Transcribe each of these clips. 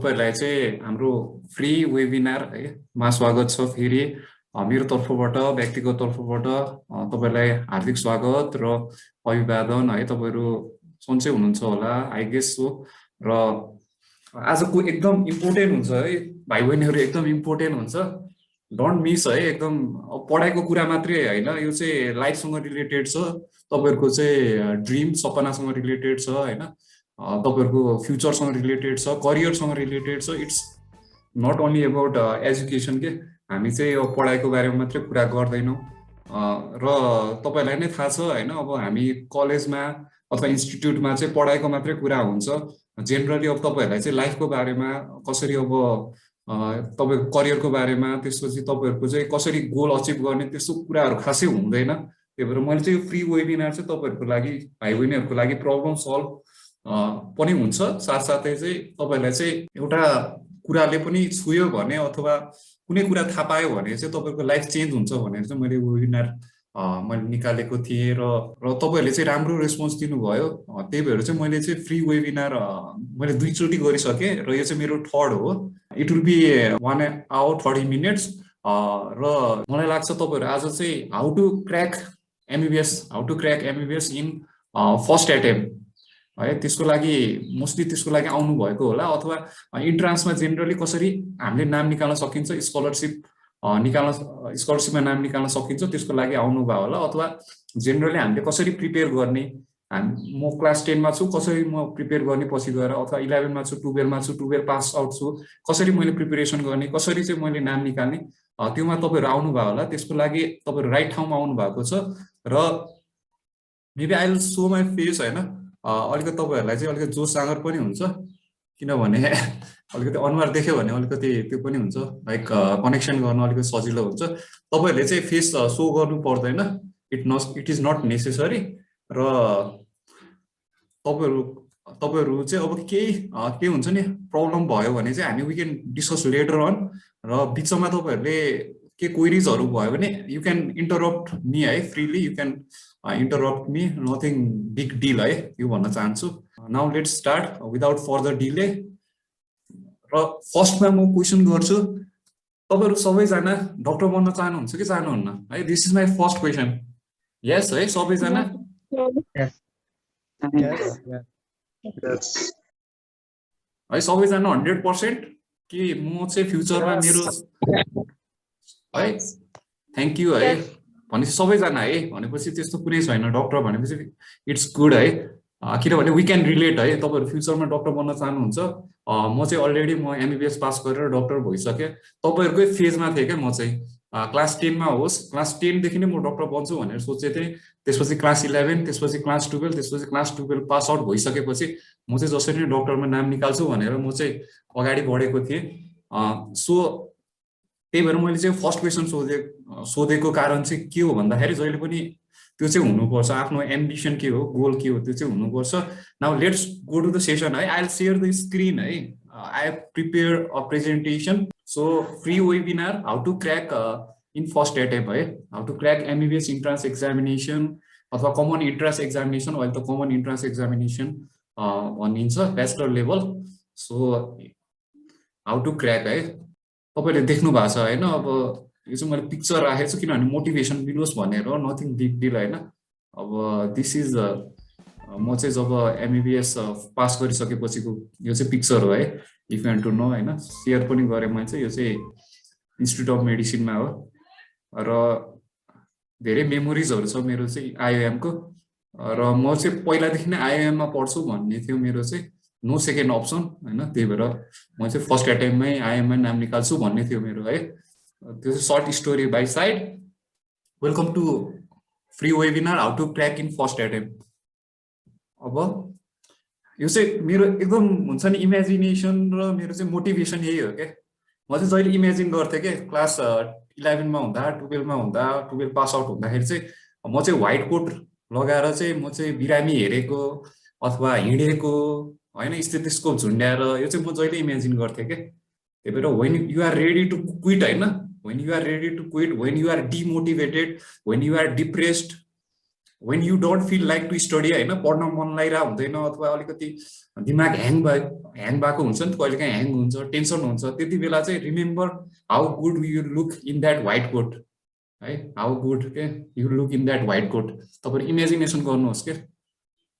तपाईहरुलाई चाहिँ हाम्रो फ्री वेबिनार है मा स्वागत छ फेरि मेरो तर्फबाट व्यक्तिगत तर्फबाट तपाईहरुलाई हार्दिक स्वागत र अभिवादन है। तपाईहरु सन्चै हुनुहुन्छ होला आई गेस सो। र आजको एकदम इम्पोर्टेन्ट हुन्छ है भाइ बहिनीहरु, एकदम इम्पोर्टेन्ट हुन्छ। डोन्ट मिस है। एकदम पढाइको कुरा मात्रै हैन, यो चाहिँ लाइफसँग रिलेटेड छ। तपाईहरुको चाहिँ ड्रिम सपनासँग रिलेटेड छ हैन, तपाईहरुको फ्युचरसँग रिलेटेड छ, करियरसँग रिलेटेड छ। It's not only about education के। हामी चाहिँ यो पढाइको बारेमा मात्रै कुरा गर्दैनौँ र तपाईहरुलाई नै थाहा छ हैन। अब हामी कलेजमा अथवा इन्स्टिट्युटमा चाहिँ पढाइको मात्रै कुरा हुन्छ। जेनरली अब तपाईहरुलाई चाहिँ लाइफको बारेमा कसरी, अब तपाईको करियरको बारेमा, त्यसपछि तपाईहरुको चाहिँ कसरी गोल अचिभ गर्ने, त्यस्तो कुराहरु खासै हुँदैन। त्यही भएर मैले चाहिँ यो फ्री वेबिनार चाहिँ तपाईहरुको लागि, भाइ बहिनीहरुको लागि प्रब्लम सल्भ पनि हुन्छ। साथसाथै चाहिँ तपाईहरुलाई चाहिँ एउटा कुराले पनि छुयो भने अथवा कुनै कुरा थाहा पायो भने चाहिँ तपाईहरुको लाइफ चेन्ज हुन्छ भनेर चाहिँ मैले वेबिनार मैले निकालेको थिएँ र तपाईहरुले चाहिँ राम्रो रेस्पोन्स दिनुभयो। त्यही भएर चाहिँ मैले चाहिँ फ्री वेबिनार मैले 2 चोटी गरिसके र यो चाहिँ मेरो थर्ड हो। It will be 1 hour 30 minutes। र मलाई लाग्छ तपाईहरु आज चाहिँ how to crack MBBS in first attempt है, त्यसको लागि मोस्टली त्यसको लागि आउनु भएको होला। अथवा इन्ट्रान्समा जेनरली कसरी हामीले नाम निकाल्न सकिन्छ, स्कलरशिपमा नाम निकाल्न सकिन्छ, त्यसको लागि आउनु भयो होला। अथवा जेनरली हामीले कसरी प्रिपेयर गर्ने, म क्लास 10 मा छु, कसरी म प्रिपेयर गर्ने पछि गएर, अथवा 11 मा छु, 12 मा छु, 12 पास आउट छु, कसरी मैले प्रिपरेसन गर्ने, कसरी चाहिँ मैले नाम निकाल्ने, त्योमा तपाईहरु आउनु भयो होला। त्यसको लागि तपाईहरु राइट ठाउँमा आउनु भएको छ। र maybe I will so my face हैन, अलिकति तपाईहरुलाई चाहिँ अलिकति जोस जाँगर पनि हुन्छ, किनभने अलिकति अनुहार देख्यो भने अलिकति त्यो पनि हुन्छ, लाइक कनेक्सन गर्न अलिकति सजिलो हुन्छ। तपाईहरुले चाहिँ फेस सो गर्नु पर्दैन, इट इज नट नेसेसरी। र तपाईहरु चाहिँ अब के हुन्छ नि, प्रब्लम भयो भने चाहिँ हामी we can discuss later on. र बिचमा तपाईहरुले के क्वेरीजहरु भयो भने यु क्यान इन्टरप्ट मी है, freely you can interrupt me, nothing big deal है, यो भन्न चाहन्छु। Now let's start without further delay. र फर्स्टमा म क्वेसन गर्छु, तपाईहरु सबैजना डाक्टर बन्न चाहनुहुन्छ कि चाहनुहुन्न है? This is my first question. Yes है सबैजना? है सबैजना 100% कि म चाहिँ फ्युचरमा मेरो है? थ्यांक यू है। भनेपछि सबैजना है, भनेपछि त्यस्तो कुनै छैन। डाक्टर भनेपछि इट्स गुड है, किनभने वी क्यान रिलेट है। तपाईहरु फ्युचरमा डाक्टर बन्न चाहनुहुन्छ। म चाहिँ अलरेडी म एमबीबीएस पास गरेर डाक्टर भइसके। तपाईहरुकै फेजमा थिए के, म चाहिँ क्लास 10 मा होस्, क्लास 10 देखि नै म डाक्टर बन्छु भनेर सोचे थिएँ। त्यसपछि क्लास 11, त्यसपछि क्लास 12, त्यसपछि क्लास 12 पास आउट भइसकेपछि म चाहिँ जसरी नै डाक्टरमा नाम निकाल्छु भनेर म चाहिँ अगाडि बढेको थिएँ। सो त्यही भएर मैले चाहिँ फर्स्ट क्वेसन सोधेको कारण चाहिँ के हो भन्दाखेरि, जहिले पनि त्यो चाहिँ हुनुपर्छ, आफ्नो एम्बिसन के हो, गोल के हो, त्यो चाहिँ हुनुपर्छ। Now let's go to the session है। I will share the screen है। I have prepare a presentation. So free webinar how to crack in first attempt है, how to crack MBBS entrance examination अथवा common entrance examination. अहिले त common entrance examination भनिन्छ, bachelor level. So how to crack है, तपाईले देख्नु भएको छ हैन। अब यो चाहिँ मैले पिक्चर राखेको छु किनभने मोटिभेसन मिलोस् भनेर, नथिङ बिग डिल हैन। अब दिस इज म चाहिँ जब एमबीबीएस पास गरिसकेपछिको यो चाहिँ पिक्चर हो है, if you want to know हैन। शेयर पनि गरे मैले चाहिँ, यो चाहिँ इन्स्टिट्युट अफ मेडिसिनमा हो। र धेरै मेमोरिजहरु छ मेरो चाहिँ आईआईएम को। र म चाहिँ पहिलादेखि नै आईआईएम मा पढ्छु भन्ने थियो मेरो चाहिँ, नो सेकेन्ड अप्सन हैन। त्यही भएर म चाहिँ फर्स्ट एटेम्पमै आईएममा नाम निकाल्छु भन्ने थियो मेरो है। त्यो चाहिँ short story by side. Welcome to free webinar how to crack in first attempt. अब यो चाहिँ मेरो एकदम हुन्छ नि इमेजिनेसन र मेरो चाहिँ मोटिभेसन यही हो के। म चाहिँ जहिले इमेजिन गर्थेँ के, क्लास 11 मा हुँदा, 12 मा हुँदा, 12 पास आउट हुँदाखेरि चाहिँ म चाहिँ व्हाइट कोट लगाएर चाहिँ म चाहिँ बिरामी हेरेको अथवा हिँडेको हैन, स्टेथोस्कोप झुन्ड्याएर, यो चाहिँ म जहिले इमेजिन गर्थेँ के। त्यही भएर when you are ready to quit हैन, when you are ready to quit, when you are demotivated, when you are depressed, when you don't feel like to study हैन पढ्न मन लागिरा हुँदैन अथवा अलिकति दिमाग ह्याङ भएको हुन्छ नि कहिलेकाहीँ ह्याङ हुन्छ टेन्सन हुन्छ त्यति बेला चाहिँ remember how good you look in that white coat है हाउ गुड के you look in that white coat तपाईहरु इमेजिनेसन गर्नुहोस् के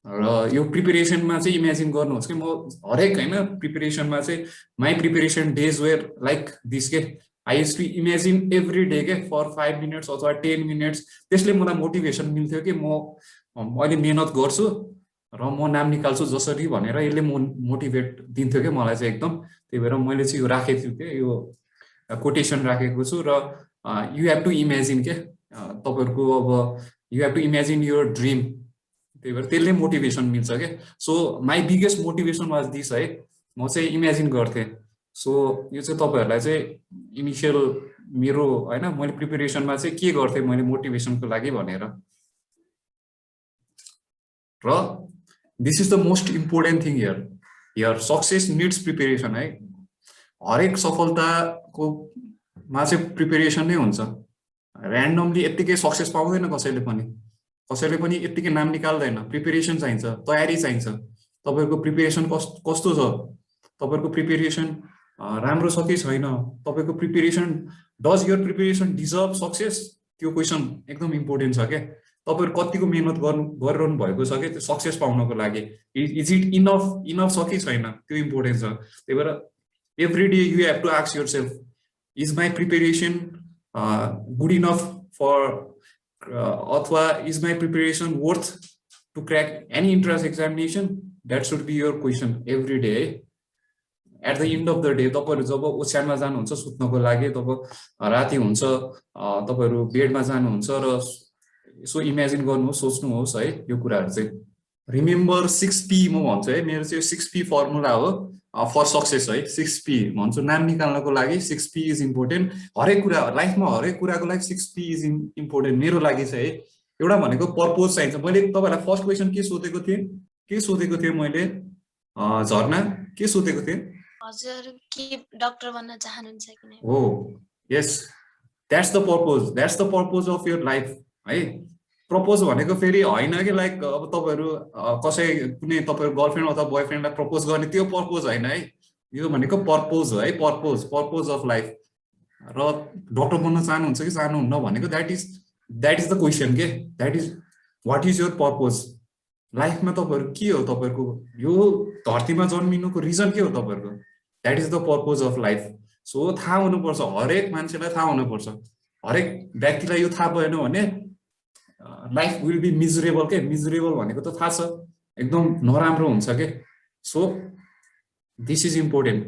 र यो प्रिपरेसनमा चाहिँ इमेजिन गर्नुहोस् कि म हरेक हैन प्रिपरेसनमा चाहिँ my preparation days were like this के I use to imagine every day के फर 5 मिनट्स अथवा 10 मिनट्स त्यसले मलाई मोटिभेसन मिल्थ्यो कि म अहिले मेहनत गर्छु र म नाम निकाल्छु जसरी भनेर यसले मोटिभेट दिन्थ्यो कि मलाई चाहिँ एकदम त्यही भएर मैले चाहिँ यो राखेको छु के यो कोटेसन राखेको छु र यु हेभ टु इमेजिन के तपाईहरुको अब you have to imagine your dream त्यही भएर त्यसले मोटिभेसन मिल्छ के so my biggest motivation was this है म चाहिँ इमेजिन गर्थेँ सो यो चाहिँ तपाईहरुलाई चाहिँ इनिशियल मेरो हैन मैले प्रिपरेसनमा चाहिँ के गर्थेँ मैले मोटिभेसनको लागि भनेर र this is the most important thing here success needs preparation है हरेक सफलताको मा चाहिँ प्रिपरेसन नै हुन्छ र्यान्डमली यतिकै सक्सेस पाउँदैन कसैले पनि यतिकै नाम निकाल्दैन प्रिपरेसन चाहिन्छ तयारी चाहिन्छ तपाईहरुको प्रिपरेसन कस्तो छ तपाईहरुको प्रिपरेसन राम्रो छ कि छैन तपाईको preparation does your preparation deserve success त्यो क्वेशन एकदम इम्पोर्टेन्ट छ के तपाईहरु कतिको मेहनत गरिरहनु भएको छ के त्यो सक्सेस पाउनको लागि इज इट इनफ छ कि छैन त्यो इम्पोर्टेन्ट छ त्यही भएर every day you have to ask yourself is my preparation good enough for अथवा is my preparation worth to crack any entrance examination that should be your question every day है at the end of the day तपाईहरु जब ओछ्यानमा जानुहुन्छ सुत्नको लागि तब राति हुन्छ तपाईहरु बेडमा जानुहुन्छ र यसो इमेजिन गर्नुहोस् सोच्नुहोस् है यो कुराहरु चाहिँ रिमेम्बर 6P म भन्छु है मेरो चाहिँ 6P फर्मुला हो फर सक्सेस है 6P भन्छु नाम निकाल्नको लागि 6P इज इम्पोर्टेन्ट हरेक कुरा लाइफमा हरेक कुराको लागि 6P इज इम्पोर्टेन्ट मेरो लागि चाहिँ है एउटा भनेको पर्पज चाहिन्छ मैले तपाईहरुलाई फर्स्ट क्वेशन के सोधेको थिएँ मैले झरना के सोधेको थिएँ हजुर के डाक्टर बन्न चाहनुहुन्छ कि नै हो yes that's the purpose of your life है प्रपोज भनेको फेरि हैन कि लाइक अब तपाईहरु कसै कुनै तपाईहरु गर्लफ्रेन्ड अथवा बोयफ्रेन्डलाई प्रपोज गर्ने त्यो पर्पज हैन है यो भनेको पर्पज हो है पर्पज अफ लाइफ र डाक्टर बन्न चाहनुहुन्छ कि चाहनुहुन्न भनेको द्याट इज द क्वेशन के that is what is your purpose लाइफमा तपाईहरु के हो तपाईहरुको यो धरतीमा जन्मिनुको रिजन के हो तपाईहरुको that is the purpose of life so थाहा हुनुपर्छ हरेक मान्छेलाई थाहा हुनुपर्छ हरेक व्यक्तिलाई यो थाहा भएन भने लाइफ विल बी मिजरेबल के मिजरेबल भनेको त थाहा छ एकदम नराम्रो हुन्छ के सो दिस इज इम्पोर्टेन्ट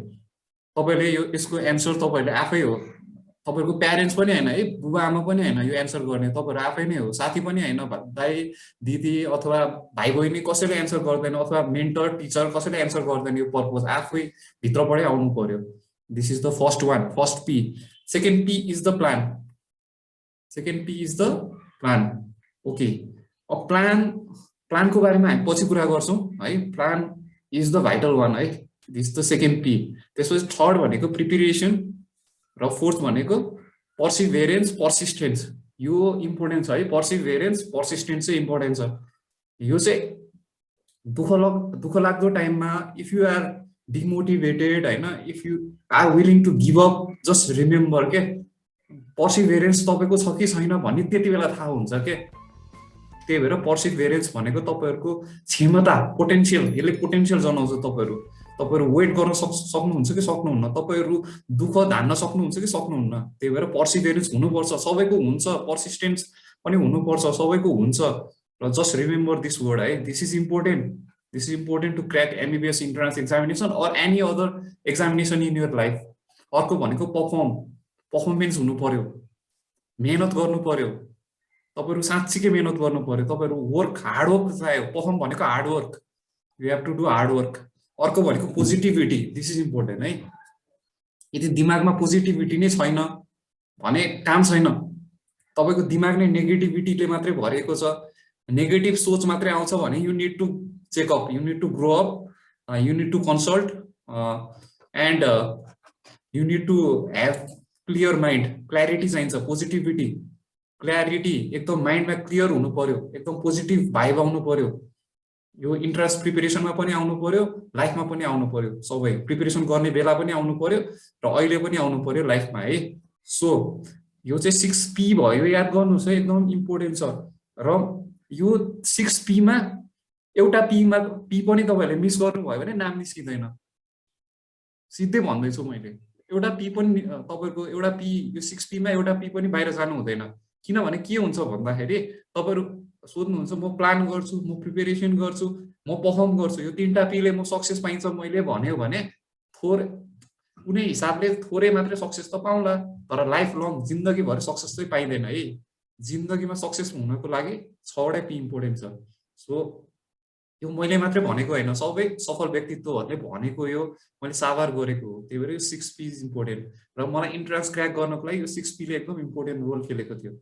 तपाईले यो यसको एन्सर तपाईले आफै हो तपाईहरुको प्यारेन्ट्स पनि हैन है बुबा आमा पनि हैन यो एन्सर गर्ने तपाईहरु आफै नै हो साथी पनि हैन दाइ दिदी अथवा भाइ बहिनी कसैले एन्सर गर्दैन अथवा मेन्टर टिचर कसैले एन्सर गर्दैन यो पर्पज आफै भित्रबाटै आउनु पर्यो this is the first P second P is the plan okay अब प्लानको बारेमा हामी पछि कुरा गर्छौं है plan is the vital one है दिस द सेकेन्ड P त्यसपछि थर्ड भनेको प्रिपरेसन र फोर्थ भनेको पर्सिस्टेन्स यो इम्पोर्टेन्ट छ है पर्सिस्टेन्स चाहिँ इम्पोर्टेन्ट छ यो चाहिँ दुःख लाग्दो टाइममा इफ यु आर डिमोटिभेटेड हैन if you are willing to give up just remember के पर्सिभेरेन्स तपाईको छ कि छैन भन्ने त्यति बेला थाहा हुन्छ के त्यही भएर पर्सिभेरेन्स भनेको तपाईहरुको क्षमता पोटेन्शियल यसले पोटेन्शियल जनाउँछ तपाईहरु वेट गर्न सक्नुहुन्छ कि सक्नुहुन्न तपाईहरु दुःख धान्न सक्नुहुन्छ कि सक्नुहुन्न त्यही भएर पर्सिभेरेन्स हुनुपर्छ सबैको हुन्छ पर्सिस्टेन्स पनि हुनुपर्छ सबैको हुन्छ र जस्ट रिमेम्बर दिस वर्ड है this is important to crack MBBS entrance examination or any other examination in your life अर्को भनेको पर्फर्मेन्स हुनु पर्यो मेहनत गर्नु पर्यो तपाईहरु साच्चै मेहनत गर्नु पर्यो तपाईहरु हार्ड वर्क चाहियो पर्फर्म भनेको hard work you have to do hard work अर्को भनेको पोजिटिभिटी दिस इज इम्पोर्टेन्ट है यदि दिमागमा पोजिटिभिटी नै छैन भने काम छैन तपाईको दिमाग नै नेगेटिभिटीले मात्रै भरिएको छ नेगेटिभ सोच मात्रै आउँछ भने you need to check up you need to grow up you need to consult and you need to have clear mind clarity चाहिन्छ पोजिटिभिटी क्ल्यारिटी एकदम माइन्डमा क्लियर हुनु पर्यो, एकदम पोजिटिभ भाइब आउनु पर्यो। यो इन्ट्रान्स प्रिपेरेसनमा पनि आउनु पर्यो, लाइफमा पनि आउनु पर्यो, सबै प्रिपेरेसन गर्ने बेला पनि आउनु पर्यो र अहिले पनि आउनु पर्यो लाइफमा है। सो यो चाहिँ 6P भयो, याद गर्नुहोस् है, एकदम इम्पोर्टेन्ट छ। र यो 6P मा एउटा पी पनि तपाईँहरूले मिस गर्नुभयो भने नाम निस्किँदैन। सिधै भन्दैछु मैले, एउटा पी पनि तपाईँको एउटा पी, यो 6P मा एउटा पी पनि बाहिर जानु हुँदैन। किनभने के हुन्छ भन्दाखेरि तपाईँहरू सोध्नुहुन्छ म प्लान गर्छु, म प्रिपेरेसन गर्छु, म पर्फर्म गर्छु, यो 3टा पीले म सक्सेस पाइन्छ मैले भन्यो भने कुनै हिसाबले थोरै मात्रै सक्सेस त पाउँला, तर लाइफ लङ जिन्दगीभर सक्सेस चाहिँ पाइँदैन है। जिन्दगीमा सक्सेस हुनको लागि 6वटा पी इम्पोर्टेन्ट छ। सो यो मैले मात्रै भनेको होइन, सबै सफल व्यक्तित्वहरूले भनेको, यो मैले साभार गरेको हो। त्यही भएर यो 6P इज इम्पोर्टेन्ट। र मलाई इन्ट्रान्स क्र्याक गर्नको लागि यो 6P ले एकदम इम्पोर्टेन्ट रोल खेलेको थियो।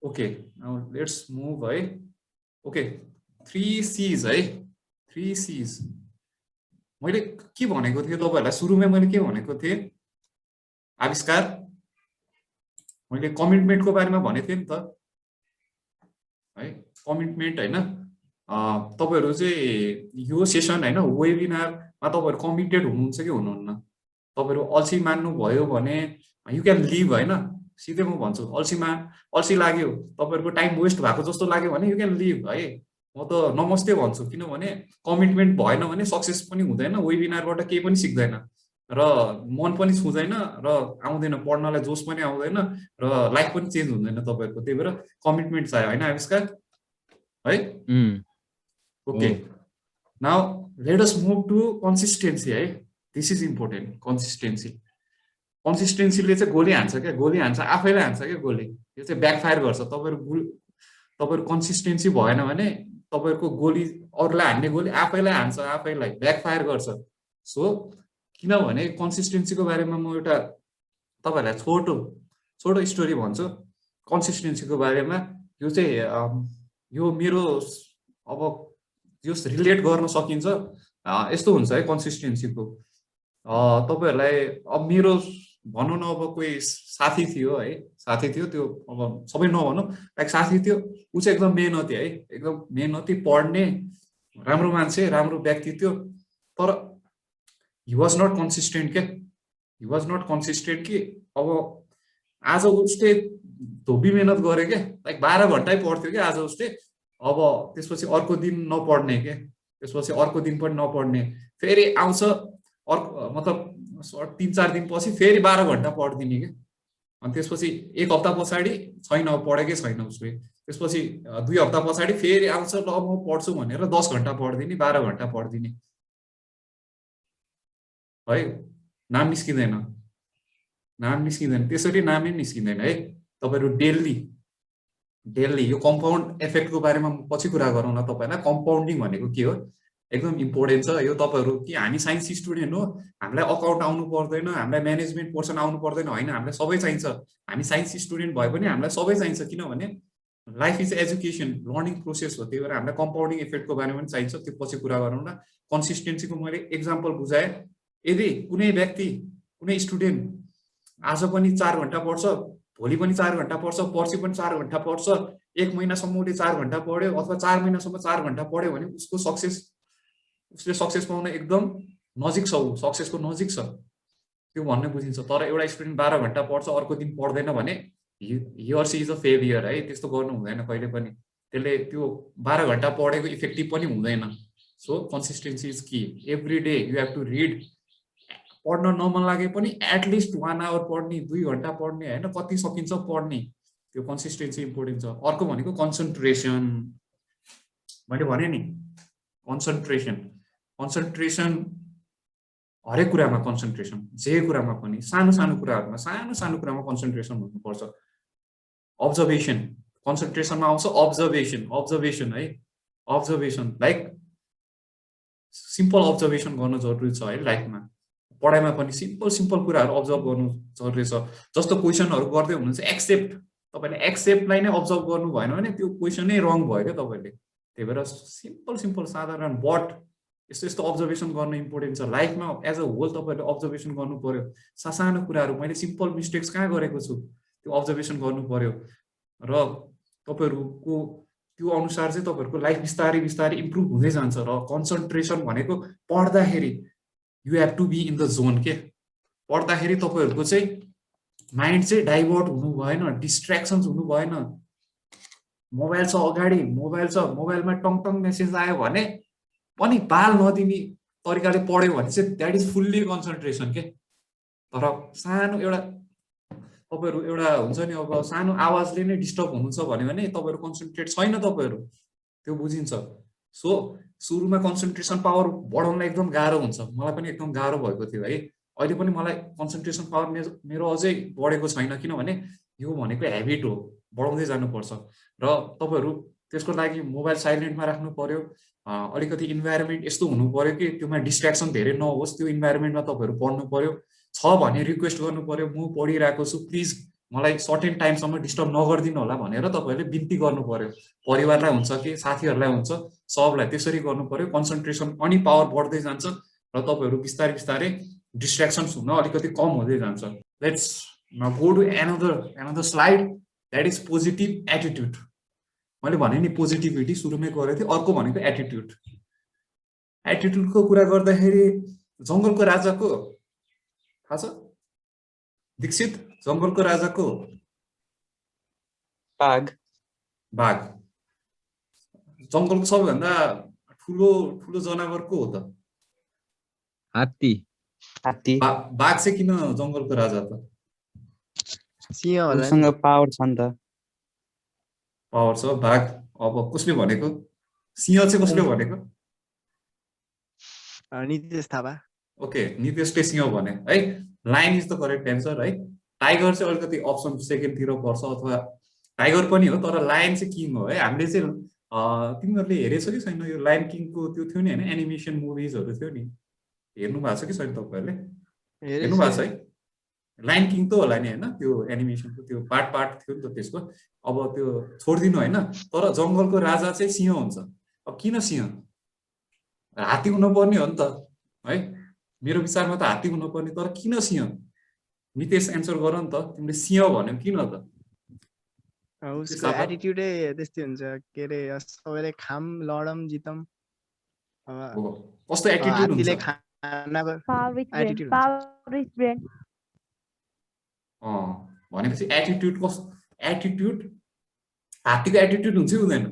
ओके, नाउ लेट्स मुभ है। ओके, 3Cs है, 3Cs मैले के भनेको थिएँ तपाईँहरूलाई सुरुमै? मैले के भनेको थिएँ? आविष्कार, मैले कमिटमेन्टको बारेमा भनेको थिएँ नि त है। कमिटमेन्ट होइन, तपाईँहरू चाहिँ यो सेसन होइन वेबिनारमा तपाईँहरू कमिटेड हुनुहुन्छ कि हुनुहुन्न? तपाईँहरू अल्छी मान्नुभयो भने यु क्यान लिभ होइन। सिधै म भन्छु, अल्छी लाग्यो, तपाईँहरूको टाइम वेस्ट भएको जस्तो लाग्यो भने यु क्यान लिभ है। म त नमस्ते भन्छु, किनभने कमिटमेन्ट भएन भने सक्सेस पनि हुँदैन, वेबिनारबाट केही पनि सिक्दैन, र मन पनि छुँदैन, र आउँदैन पढ्नलाई, जोस पनि आउँदैन, र लाइफ पनि चेन्ज हुँदैन तपाईँहरूको। त्यही भएर कमिटमेन्ट चाहियो होइन आविष्कार है। Okay, now let us move to consistency है। दिस इज इम्पोर्टेन्ट, कन्सिस्टेन्सीले चाहिँ गोली हान्छ क्या, गोली हान्छ, आफैलाई हान्छ क्या गोली। यो चाहिँ ब्याकफायर गर्छ। तपाईँहरू कन्सिस्टेन्सी भएन भने तपाईँहरूको गोली, अरूलाई हान्ने गोली आफैलाई हान्छ, आफैलाई ब्याकफायर गर्छ। सो किनभने कन्सिस्टेन्सीको बारेमा म एउटा तपाईँहरूलाई छोटो स्टोरी भन्छु कन्सिस्टेन्सीको बारेमा। यो चाहिँ यो मेरो अब यो रिलेट गर्न सकिन्छ। यस्तो हुन्छ है कन्सिस्टेन्सीको। तपाईँहरूलाई अब मेरो भनौँ न, अब कोही साथी थियो है, त्यो अब सबै नभनौँ, लाइक साथी थियो, ऊ चाहिँ एकदम मेहनती है, एकदम मेहनती, पढ्ने, राम्रो मान्छे, राम्रो व्यक्ति थियो, तर हि वाज नट कन्सिस्टेन्ट के। हि वाज नट कन्सिस्टेन्ट कि अब आज उसले धोबी मेहनत गरे क्या, लाइक 12 घन्टै पढ्थ्यो क्या आज उसले। अब त्यसपछि अर्को दिन नपढ्ने के, त्यसपछि अर्को दिन पनि नपढ्ने, फेरि आउँछ अर्को, मतलब 3-4 दिनपछि फेरि 12 घन्टा पढिदिने क्या। अनि त्यसपछि 1 हप्ता पछाडि छैन, पढेकै छैन उसले। त्यसपछि 2 हप्ता पछाडि फेरि आउँछ, ल म पढ्छु भनेर 10 घन्टा पढिदिने, 12 घन्टा पढिदिने है। नाम निस्किँदैन, त्यसरी नामै निस्किँदैन है। तपाईँहरू डेली यो कम्पाउन्ड इफेक्टको बारेमा पछि कुरा गरौँ न तपाईँलाई। कम्पाउन्डिङ भनेको के हो एकदम इम्पोर्टेन्ट छ यो। तपाईँहरू कि हामी साइन्स स्टुडेन्ट हो, हामीलाई अकाउन्ट आउनु पर्दैन, हामीलाई म्यानेजमेन्ट पोर्सन आउनु पर्दैन, होइन, हामीलाई सबै चाहिन्छ। हामी साइन्स स्टुडेन्ट भए पनि हामीलाई सबै चाहिन्छ, किनभने life is education, learning process हो। त्यही भएर हामीलाई कम्पाउन्डिङ इफेक्टको बारेमा पनि चाहिन्छ, त्यो पछि कुरा गरौँ न। कन्सिस्टेन्सीको मैले एक्जाम्पल बुझाएँ। यदि कुनै व्यक्ति, कुनै स्टुडेन्ट आज पनि 4 घन्टा पढ्छ, भोलि पनि 4 घन्टा पढ्छ, पर्सि पनि 4 घन्टा पढ्छ, 1 महिनासम्म उसले 4 घन्टा पढ्यो, अथवा 4 महिनासम्म 4 घन्टा पढ्यो भने उसले सक्सेस पाउन एकदम नजिक छ, ऊ सक्सेसको नजिक छ, त्यो भन्ने बुझिन्छ। तर एउटा स्टुडेन्ट 12 घन्टा पढ्छ, अर्को दिन पढ्दैन भने he or she is a failure है। त्यस्तो गर्नु हुँदैन कहिले पनि। त्यसले त्यो 12 घन्टा पढेको इफेक्टिभ पनि हुँदैन। So consistency is key. Every day you have to read. पढ्न नमन लागे पनि एटलिस्ट 1 आवर पढ्ने, 2 घन्टा पढ्ने, होइन, कति सकिन्छ पढ्ने, त्यो कन्सिस्टेन्सी इम्पोर्टेन्ट छ। अर्को भनेको कन्सन्ट्रेसन। मैले भने नि कन्सन्ट्रेसन हरेक कुरामा, कन्सन्ट्रेसन जे कुरामा पनि, सानो कुरामा कन्सन्ट्रेसन हुनुपर्छ। अब्जर्भेसन, कन्सन्ट्रेसनमा आउँछ अब्जर्भेसन है। अब्जर्भेसन लाइक सिम्पल अब्जर्भेसन गर्न जरुरी छ है लाइफमा। पढाइमा पनि सिम्पल कुराहरू अब्जर्भ गर्नु जरुरी छ। जस्तो क्वेसनहरू गर्दै हुनुहुन्छ, एक्सेप्ट, तपाईँले एक्सेप्टलाई नै अब्जर्भ गर्नु भएन भने त्यो क्वेसनै रङ भयो क्या तपाईँले। त्यही भएर सिम्पल साधारण बट यस्तो यस्तो अब्जर्भेसन गर्न इम्पोर्टेन्ट छ लाइफमा एज अ होल तपाईँहरूले अब्जर्भेसन गर्नु पर्यो सानो कुराहरू मैले सिम्पल मिस्टेक्स कहाँ गरेको छु त्यो अब्जर्भेसन गर्नु पर्यो र तपाईँहरूको त्यो अनुसार चाहिँ तपाईँहरूको लाइफ बिस्तारै बिस्तारै इम्प्रुभ हुँदै जान्छ र कन्सन्ट्रेसन भनेको पढ्दाखेरि you have to be in the zone के पढ्दाखेरि तपाईँहरूको चाहिँ माइन्ड चाहिँ डाइभर्ट हुनु भएन डिस्ट्र्याक्सन्स हुनु भएन मोबाइल छ अगाडि मोबाइल छ मोबाइलमा टङ टङ मेसेज आयो भने पनि बाल नदिने तरिकाले पढ्यो भने चाहिँ द्याट इज फुल्ली कन्सन्ट्रेसन के तर सानो एउटा तपाईँहरू एउटा हुन्छ नि अब सानो आवाजले नै डिस्टर्ब हुनुहुन्छ भन्यो भने तपाईँहरू कन्सन्ट्रेट छैन तपाईँहरू त्यो बुझिन्छ सो सुरुमा कन्सन्ट्रेसन पावर बढाउनलाई एकदम गाह्रो हुन्छ मलाई पनि एकदम गाह्रो भएको थियो है अहिले पनि मलाई कन्सन्ट्रेसन पावर मेरो अझै बढेको छैन किनभने यो भनेको हेबिट हो बढाउँदै जानुपर्छ र तपाईँहरू त्यसको लागि मोबाइल साइलेन्टमा राख्नु पर्यो अलिकति इन्भाइरोमेन्ट यस्तो हुनु पर्यो कि त्योमा डिस्ट्र्याक्सन धेरै नहोस् त्यो इन्भाइरोमेन्टमा तपाईँहरू पढ्नु पर्यो छ भने रिक्वेस्ट गर्नु पर्यो म पढिरहेको छु प्लिज मलाई सर्टेन टाइमसम्म डिस्टर्ब नगरिदिनु होला भनेर तपाईँहरूले बिन्ती गर्नु पर्यो परिवारलाई हुन्छ कि साथीहरूलाई हुन्छ सबलाई त्यसरी गर्नु पर्यो कन्सन्ट्रेसन अनि पावर बढ्दै जान्छ र तपाईँहरू बिस्तारै बिस्तारै डिस्ट्र्याक्सन्स हुन अलिकति कम हुँदै जान्छ let's go to another slide that is positive attitude मैले भने नि पोजिटिभिटी सुरुमै गरेको थिएँ अर्को भनेको एटिट्युड एटिट्युडको कुरा गर्दाखेरि जङ्गलको राजाको थाहा छ दीक्षित जङ्गलको राजाको बाघ बाघ जङ्गलको सबैभन्दा ठुलो ठुलो जनावर को हो त हात्ती हात्ती बाघ चाहिँ किन जङ्गलको राजा त सिंह होला उसँग पावर छ नि त पावर छ बाघ अब कसले भनेको सिंह चाहिँ कसले भनेको नितेश थापा ओके नितेशले सिंह भने है line is the correct answer है टाइगर चाहिँ अलिकति अप्सन सेकेन्डतिर पर्छ अथवा टाइगर पनि हो तर लायन चाहिँ किङ हो है हामीले चाहिँ तिमीहरूले हेरेछौ कि छैन यो लायन किङको त्यो थियो नि होइन एनिमेसन मुभिजहरू थियो नि हेर्नु भएको छ कि छैन तपाईँहरूले हेर्नु भएको छ है लायन किङ त होला नि होइन त्यो एनिमेसनको त्यो पार्ट थियो नि त त्यसको अब त्यो छोडिदिनु होइन तर जङ्गलको राजा चाहिँ सिंह हुन्छ अब किन सिंह हात्ती हुनुपर्ने हो नि त है मेरो विचारमा त हात्ती हुनुपर्ने तर किन सिंह नितेश एन्सर गर नि त तिमीले सिंह भन्यौ किन त उसको एटिट्युडै त्यस्तै हुन्छ के अरे सबैले खाम लडम जितम कस्तो एटिट्युड हुन्छ भनेपछि एटिट्युड कस्तो एटिट्युड हात्तीको एटिट्युड हुन्छ हुँदैन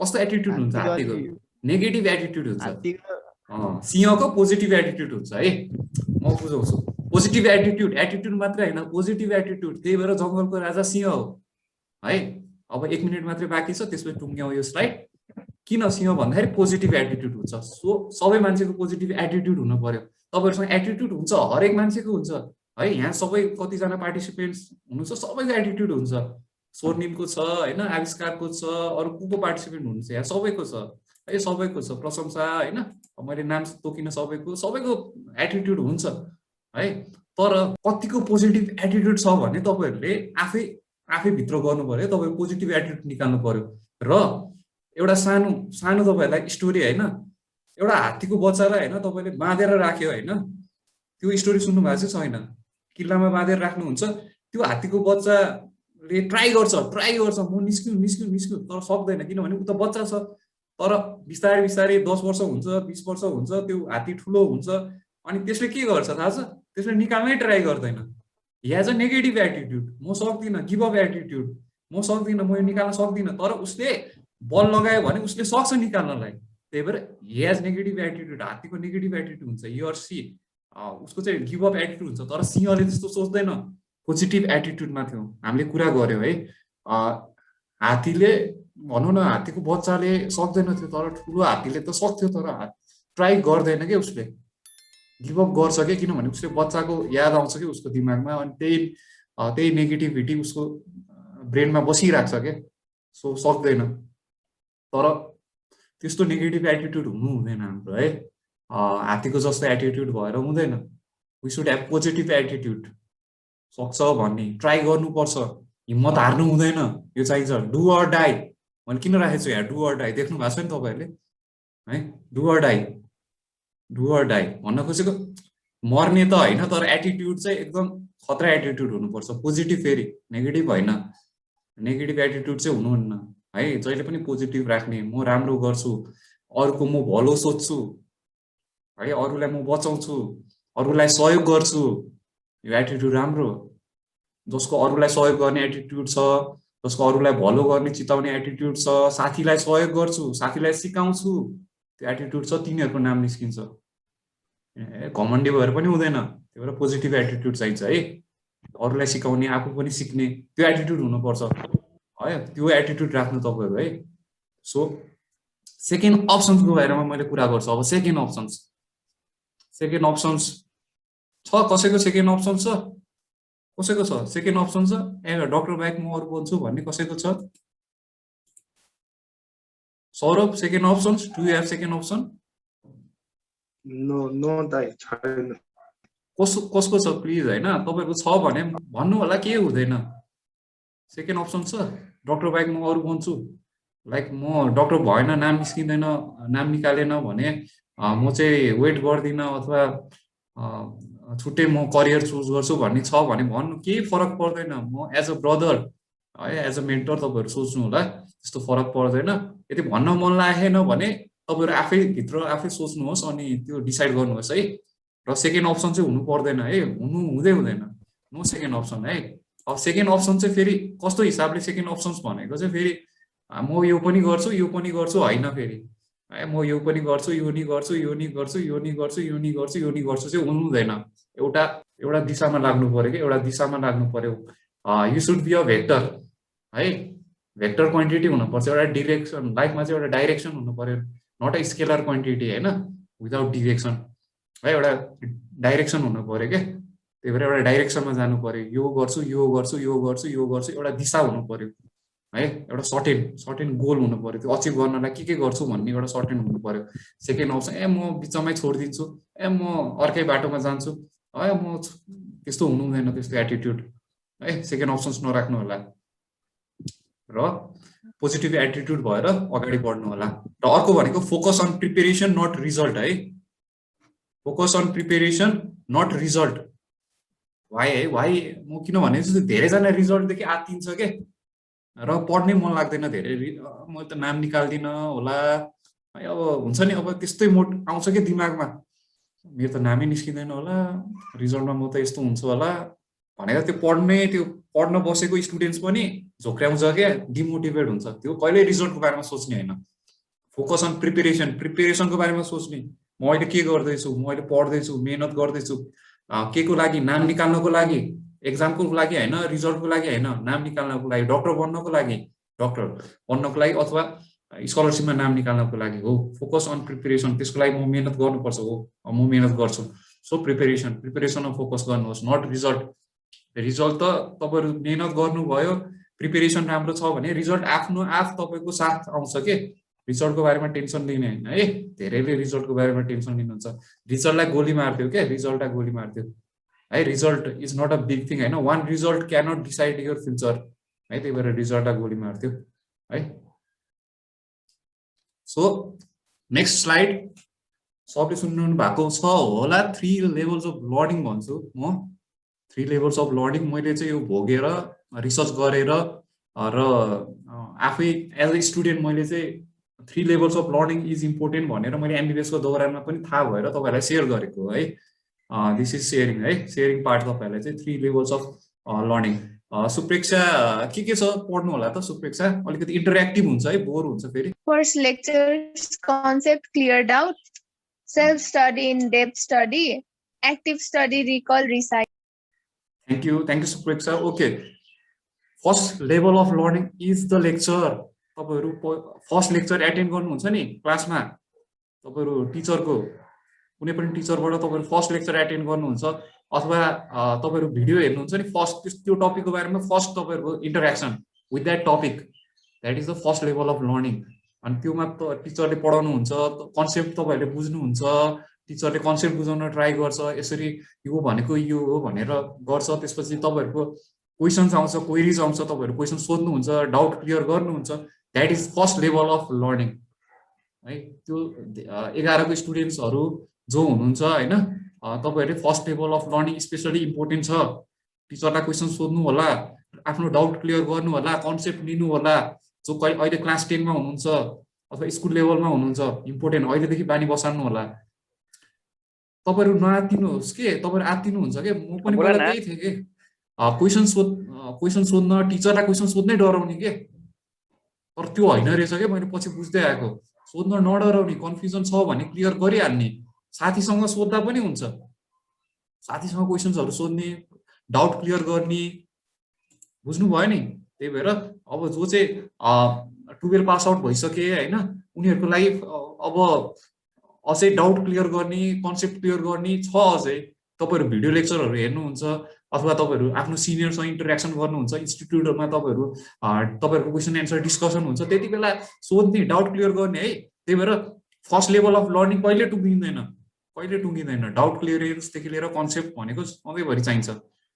कस्तो एटिट्युड हुन्छ हात्तीको नेगेटिभ एटिट्युड हुन्छ सिंहको पोजिटिभ एटिट्युड हुन्छ है म बुझाउँछु पोजिटिभ एटिट्युड मात्रै होइन पोजिटिभ एटिट्युड त्यही भएर जङ्गलको राजा सिंह हो है अब 1 मिनट मात्रै बाँकी छ त्यसपछि टुङ्ग्याउँ यो स्लाइड किन सिंह भन्दाखेरि पोजिटिभ एटिट्युड हुन्छ सो सबै मान्छेको पोजिटिभ एटिट्युड हुनु पर्यो तपाईँहरूसँग एटिट्युड हुन्छ हरेक मान्छेको हुन्छ है यहाँ सबै कतिजना पार्टिसिपेन्ट्स हुनुहुन्छ सबैको एटिट्युड हुन्छ स्वर्णिमको छ होइन आविष्कारको छ अरू को पार्टिसिपेन्ट हुनुहुन्छ यहाँ सबैको छ है सबैको छ प्रशंसा होइन मैले नाम तोकिन सबैको एटिट्युड हुन्छ है तर कतिको पोजिटिभ एटिट्युड छ भने तपाईँहरूले आफै भित्र गर्नु पर्यो तपाईँ पोजिटिभ एटिट्युड निकाल्नु पर्यो र एउटा सानो तपाईँहरूलाई स्टोरी होइन एउटा हात्तीको बच्चालाई होइन तपाईँले बाँधेर राख्यो होइन त्यो स्टोरी सुन्नु भएको चाहिँ छैन किल्लामा बाँधेर राख्नुहुन्छ त्यो हात्तीको बच्चाले ट्राई गर्छ म निस्क्यु तर सक्दैन किनभने ऊ त बच्चा छ तर बिस्तारै 10 वर्ष हुन्छ 20 वर्ष हुन्छ त्यो हात्ती ठुलो हुन्छ अनि त्यसले के गर्छ थाहा छ त्यसले निकाल्नै ट्राई गर्दैन यहाँ चाहिँ नेगेटिभ एटिट्युड म सक्दिनँ गिभ अप एटिट्युड म सक्दिनँ म यो निकाल्न सक्दिनँ तर उसले बल लगायो भने उसले सक्छ निकाल्नलाई त्यही भएर हेज नेगेटिभ एटिट्युड हात्तीको नेगेटिभ एटिट्युड हुन्छ यर सी उसको चाहिँ गिभ अप एटिट्युड हुन्छ तर सिंहले त्यस्तो सोच्दैन पोजिटिभ एटिट्युडमा थियो हामीले कुरा गर्यौँ है हात्तीले भनौँ न हात्तीको बच्चाले सक्दैन थियो तर ठुलो हात्तीले त सक्थ्यो तर ट्राई गर्दैन क्या उसले गिभ अप गर्छ क्या किनभने उसले बच्चाको याद आउँछ कि उसको दिमागमा अनि त्यही नेगेटिभिटी उसको ब्रेनमा बसिरहेको छ क्या सो सक्दैन तर त्यस्तो नेगेटिभ एटिट्युड हुनु हुँदैन हाम्रो है हात्तीको जस्तो एटिट्युड भएर हुँदैन we should have positive attitude सक्छ भन्ने ट्राई गर्नुपर्छ हिम्मत हार्नु हुँदैन यो चाहिन्छ डु अर डाई मैले किन राखेको छु यहाँ डु अर डाई देख्नु भएको छ नि तपाईँहरूले है do or die do or die भन्न खोजेको मर्ने त होइन, तर एटिट्युड चाहिँ एकदम खतरा एटिट्युड हुनुपर्छ, पोजिटिभ, फेरि नेगेटिभ होइन, नेगेटिभ एटिट्युड चाहिँ हुनुहुन्न है। जहिले पनि पोजिटिभ राख्ने, म राम्रो गर्छु, अरूको म भलो सोच्छु है, अरूलाई म बचाउँछु, अरूलाई सहयोग गर्छु, यो एटिट्युड राम्रो। जसको अरूलाई सहयोग गर्ने एटिट्युड छ, जसको अरूलाई भलो गर्ने चिताउने एटिट्युड छ, साथीलाई सहयोग गर्छु, साथीलाई सिकाउँछु, त्यो एटिट्युड छ, तिनीहरूको नाम निस्किन्छ। घमण्डी भएर पनि हुँदैन, त्यही भएर पोजिटिभ एटिट्युड चाहिन्छ है। अरूलाई सिकाउने, आफू पनि सिक्ने, त्यो एटिट्युड हुनुपर्छ है, त्यो एटिट्युड राख्नु तपाईँहरू है। सो सेकेन्ड अप्सन्सको बारेमा मैले कुरा गर्छु अब। सेकेन्ड अप्सन्स छ कसैको? सेकेन्ड अप्सन छ कसैको? छ सेकेन्ड अप्सन छ, ए डक्टर बाहेक म अरू बन्छु भन्ने कसैको छ? Saurabh, second option, do you have second option? No दाइ छैन। कसको छ प्लिज होइन, तपाईँको छ भने भन्नु होला, के हुँदैन। सेकेन्ड अप्सन छ, डक्टर बाहेक म अरू बन्छु, लाइक म डक्टर भएन, नाम निस्किँदैन, नाम निकालेन भने म चाहिँ वेट गर्दिनँ अथवा छुट्टै म करियर चुज गर्छु भन्ने छ भने भन्नु, केही फरक पर्दैन। म एज अ ब्रदर है, एज अ मेन्टर तपाईँहरू सोच्नु होला, त्यस्तो फरक पर्दैन। यदि भन्न मन लागेन भने तपाईँहरू आफै भित्र आफै सोच्नुहोस् अनि त्यो डिसाइड गर्नुहोस् है। र सेकेन्ड अप्सन चाहिँ हुनु पर्दैन है, हुँदैन, नो सेकेन्ड अप्सन है। अब सेकेन्ड अप्सन चाहिँ फेरि कस्तो हिसाबले सेकेन्ड अप्सन्स भनेको चाहिँ फेरि म यो पनि गर्छु, यो पनि गर्छु होइन, फेरि है म यो पनि गर्छु, यो नि गर्छु, यो नि गर्छु, यो नि गर्छु, यो नि गर्छु, यो नि गर्छु चाहिँ हुँदैन। एउटा दिशामा लाग्नु पर्यो कि, एउटा दिशामा लाग्नु पर्यो। You should be a vector है, भेक्टर क्वान्टिटी हुनुपर्छ, एउटा डिरेक्सन, लाइफमा चाहिँ एउटा डाइरेक्सन हुनु पर्यो, नट अ स्केलर क्वान्टिटी होइन, विदाउट डिरेक्सन है, एउटा डाइरेक्सन हुनु पर्यो क्या। त्यही भएर एउटा डाइरेक्सनमा जानु पर्यो, यो गर्छु, यो गर्छु, यो गर्छु, यो गर्छु, एउटा दिशा हुनु पर्यो है, एउटा सर्टेन गोल हुनु पर्यो, त्यो अचिभ गर्नलाई के गर्छु भन्ने एउटा सर्टेन हुनु पर्यो। सेकेन्ड अप्सन ए म बिचमै छोडिदिन्छु, ए म अर्कै बाटोमा जान्छु है, म त्यस्तो हुनुहुँदैन, त्यस्तो एटिट्युड है। सेकेन्ड अप्सन्स नराख्नु होला र पोजिटिभ एटिट्युड भएर अगाडि बढ्नु होला। र अर्को भनेको focus on preparation not result है, focus on preparation not result. Why है, वाइ म किनभने धेरैजना रिजल्टदेखि आत्तिन्छ के, र पढ्नै मन लाग्दैन धेरै, म त नाम निकाल्दिनँ होला है, अब हुन्छ नि, अब त्यस्तै मोड आउँछ कि दिमागमा, मेरो त नामै निस्किँदैन होला, रिजल्टमा म त यस्तो हुन्छ होला भनेर त्यो पढ्न बसेको स्टुडेन्ट्स पनि झोक्राउँछ क्या, डिमोटिभेट हुन्छ। त्यो कहिल्यै रिजल्टको बारेमा सोच्ने होइन, फोकस अन प्रिपेरेसनको बारेमा सोच्ने, म अहिले के गर्दैछु, म अहिले पढ्दैछु, मेहनत गर्दैछु, के को लागि, नाम निकाल्नको लागि, एक्जामको लागि होइन, रिजल्टको लागि होइन, नाम निकाल्नको लागि, डक्टर बन्नको लागि अथवा स्कलरसिपमा नाम निकाल्नको लागि हो। फोकस अन प्रिपेरेसन, त्यसको लागि म मेहनत गर्नुपर्छ हो, म मेहनत गर्छु। सो प्रिपेरेसनमा फोकस गर्नुहोस्, नट रिजल्ट। रिजल्ट त तपाईँहरू मेहनत गर्नुभयो, प्रिपेरेसन राम्रो छ भने रिजल्ट आफ्नो तपाईँको साथ आउँछ के। रिजल्टको बारेमा टेन्सन लिने होइन है, धेरैले रिजल्टको बारेमा टेन्सन लिनुहुन्छ, रिजल्टलाई गोली मार्थ्यो क्या, रिजल्टलाई गोली मार्थ्यो है। Result is not a big thing होइन, one result can not decide your future है, त्यही भएर रिजल्टलाई गोली मार्थ्यो है। सो नेक्स्ट स्लाइड, सबले सुन्नु भएको छ होला, 3 लेभल्स अफ लर्निङ भन्छु म। 3 लेभल्स अफ लर्निङ मैले चाहिँ यो भोगेर रिसर्च गरेर र आफै एज अ स्टुडेन्ट मैले चाहिँ 3 levels of learning is important भनेर मैले एमबिबिएसको दौरानमा पनि थाहा भएर तपाईँहरूलाई सेयर गरेको है। दिस इज सेयरिङ है, सेयरिङ पार्ट तपाईँहरूलाई चाहिँ 3 लेभल्स अफ लर्निङ। सुप्रेक्षा के छ पढ्नु होला त सुप्रेक्षा, अलिकति इन्टरेक्टिभ हुन्छ है, बोर हुन्छ फेरि। First lecture concept cleared out, self study in depth study, active study, recall, recite. Thank you Supreksha. Okay, first level of learning is the lecture. तपाईँहरू फर्स्ट लेक्चर एटेन्ड गर्नुहुन्छ नि क्लासमा, तपाईँहरू टिचरको कुनै पनि टिचरबाट तपाईँहरू फर्स्ट लेक्चर एटेन्ड गर्नुहुन्छ अथवा तपाईँहरू भिडियो हेर्नुहुन्छ नि, फर्स्ट त्यो टपिकको बारेमा फर्स्ट तपाईँहरूको interaction with that topic, that is the first level of learning. अनि त्योमा टिचरले पढाउनुहुन्छ, कन्सेप्ट तपाईँहरूले बुझ्नुहुन्छ, टिचरले कन्सेप्ट बुझाउन ट्राई गर्छ, यसरी यो भनेको यो हो भनेर गर्छ। त्यसपछि तपाईँहरूको क्वेसन्स आउँछ, क्वेरिज आउँछ, तपाईँहरू क्वेसन सोध्नुहुन्छ, डाउट क्लियर गर्नुहुन्छ, that is first level of learning है। त्यो 11 को स्टुडेन्ट्सहरू जो हुनुहुन्छ होइन तपाईँहरूले first level of learning especially important छ टिचरलाई क्वेसन सोध्नु होला आफ्नो डाउट क्लियर गर्नु होला कन्सेप्ट लिनु होला जो अहिले क्लास 10 मा हुनुहुन्छ अथवा स्कुल लेभलमा हुनुहुन्छ इम्पोर्टेन्ट अहिलेदेखि बानी बसाल्नु होला तपाईहरु नआत्तिनुहोस् के तपाईहरु आत्तिनुहुन्छ के म पनि पहिला त्यही थिए के क्वेसन सोध्न टिचरलाई क्वेसन सोध्नै डराउने के तर त्यो होइन रहेछ के मैले पछि बुझ्दै आएको सोध्न नडराउने कन्फ्युजन छ भने क्लियर गरिहाल्ने साथीसँग सोध्दा पनि हुन्छ साथीसँग क्वेसन्सहरु सोध्ने डाउट क्लियर गर्ने बुझ्नु भयो नि त्यही भएर अब जो चाहिँ 12 पास आउट भइसके हैन उनीहरुको लागि अब अझै डाउट क्लियर गर्ने कन्सेप्ट क्लियर गर्ने छ अझै तपाईहरु भिडियो लेक्चरहरु हेर्नुहुन्छ अथवा तपाईहरु आफ्नो सिनियरसँग इन्टरेक्सन गर्नुहुन्छ इन्स्टिट्युटहरुमा तपाईहरुको क्वेशन एन्सर डिस्कसन हुन्छ त्यतिबेला सोध्ने डाउट क्लियर गर्ने है त्यही भएर फर्स्ट लेभल अफ लर्निङ कहिले टुङ्गिदैन डाउट क्लियरेन्स देखि लिएर कन्सेप्ट भनेको सधैँभरि चाहिन्छ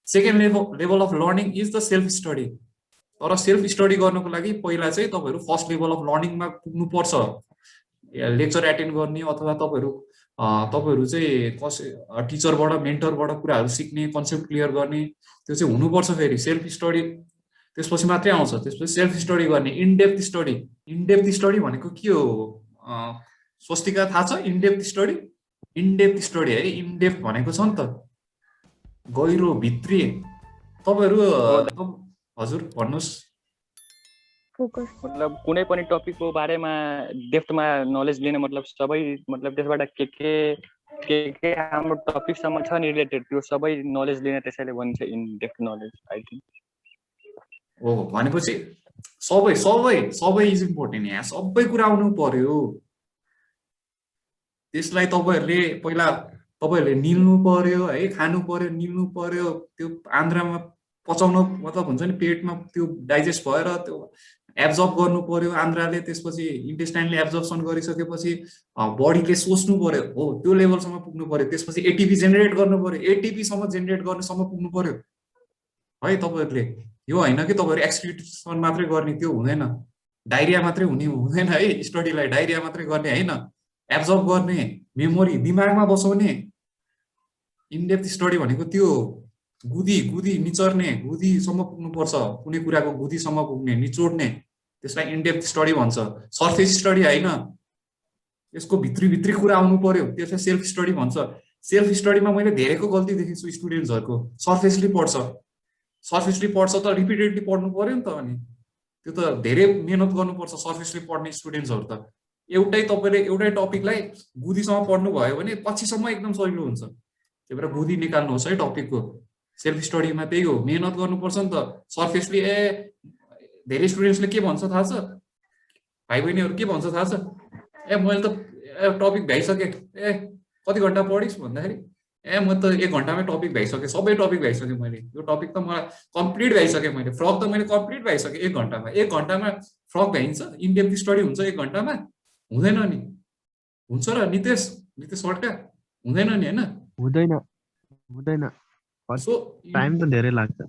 second level of learning is the self study तर सेल्फ स्टडी गर्नको लागि पहिला चाहिँ तपाईहरु फर्स्ट लेभल अफ लर्निङमा पुग्नु पर्छ लेक्चर एटेन्ड गर्ने अथवा तपाईहरु चाहिँ टिचरबाट मेन्टरबाट कुराहरु सिक्ने कन्सेप्ट क्लियर गर्ने त्यो चाहिँ हुनुपर्छ फेरि सेल्फ स्टडी त्यसपछि मात्रै आउँछ त्यसपछि सेल्फ स्टडी गर्ने इन डेप्थ स्टडी भनेको के हो स्वस्तिका थाहा छ इन डेप्थ स्टडी है इन डेप्थ भनेको छ नि त गहिरो भित्री तपाईहरु हजुर भन्नुस् मतलब कुनै पनि टपिकको बारेमा डेप्थमा नलेज लिने मतलब सबै मतलब त्यसबाट के हाम्रो टपिकसम्म छ नि रिलेटेड त्यो सबै नलेज लिने त्यसैले भनिन्छ in depth knowledge I think हो भनेपछि सबै इज इम्पोर्टेन्ट यहाँ सबै कुरा आउनु पर्यो त्यसलाई तपाईहरुले पहिला निल्नु पर्यो है खानु पर्यो निल्नु पर्यो त्यो आन्द्रामा पचाउन मतलब हुन्छ नि पेटमा त्यो डाइजेस्ट भएर त्यो एब्जर्ब गर्नु पर्यो आन्द्राले त्यसपछि इन्टेस्टाइनले एब्जर्प्सन गरिसकेपछि बडीले सोच्नु पर्यो हो त्यो लेभलसम्म पुग्नु पर्यो त्यसपछि एटीपी जेनेरेट गर्नु पर्यो एटीपी सम्म जेनेरेट गर्नेसम्म पुग्नु पर्यो है तपाईहरुले यो हैन कि तपाईहरु एक्सक्रिप्सन मात्रै गर्ने त्यो हुँदैन डायरिया मात्रै हुँदैन है स्टडीलाई डायरिया मात्रै गर्ने हैन एब्जर्ब गर्ने मेमोरी दिमागमा बसाउने इन डेप्थ स्टडी भनेको त्यो गुदी निचर्ने गुदीसम्म पुग्नु पर्छ कुनै कुराको गुदीसम्म पुग्ने निचोड्ने त्यसलाई इन डेप्थ स्टडी भन्छ सरफेस स्टडी हैन यसको भित्री कुरा आउनु पर्यो त्यसलाई सेल्फ स्टडी भन्छ सेल्फ स्टडीमा मैले धेरैको गल्ती देखेछु स्टुडेन्ट्सहरुको सरफेसली पढ्छ त रिपिटेडली पढ्नु पर्यो नि त अनि त्यो त धेरै मेहनत गर्नुपर्छ सरफेसली पढ्ने स्टुडेन्ट्सहरु त एउटै टपिकलाई गुदीसम्म पढ्नु भयो भने पछिसम्म एकदम सजिलो हुन्छ त्यही भएर गुदी निकाल्नुहोस् है टपिकको सेल्फ स्टडीमा त्यही हो मेहनत गर्नुपर्छ नि त सरफेसली धेरै स्टुडेन्ट्सले के भन्छ थाहा छ भाइ बहिनीहरु के भन्छ थाहा छ मैले त टपिक भ्याइसके कति घण्टा पढिस् भन्दाखेरि म त 1 घण्टामै टपिक भ्याइसके सबै टपिक भ्याइसके मैले यो टपिक त मलाई कम्प्लिट भ्याइसके मैले फ्रक त मैले कम्प्लिट भ्याइसके 1 घण्टामा फ्रक भ्याइन्छ इन डेप्थ स्टडी हुन्छ 1 घण्टामा हुँदैन नि हुन्छ र नितेश सर्टका हुँदैन नि हैन हुँदैन सो टाइम त धेरै लाग्छ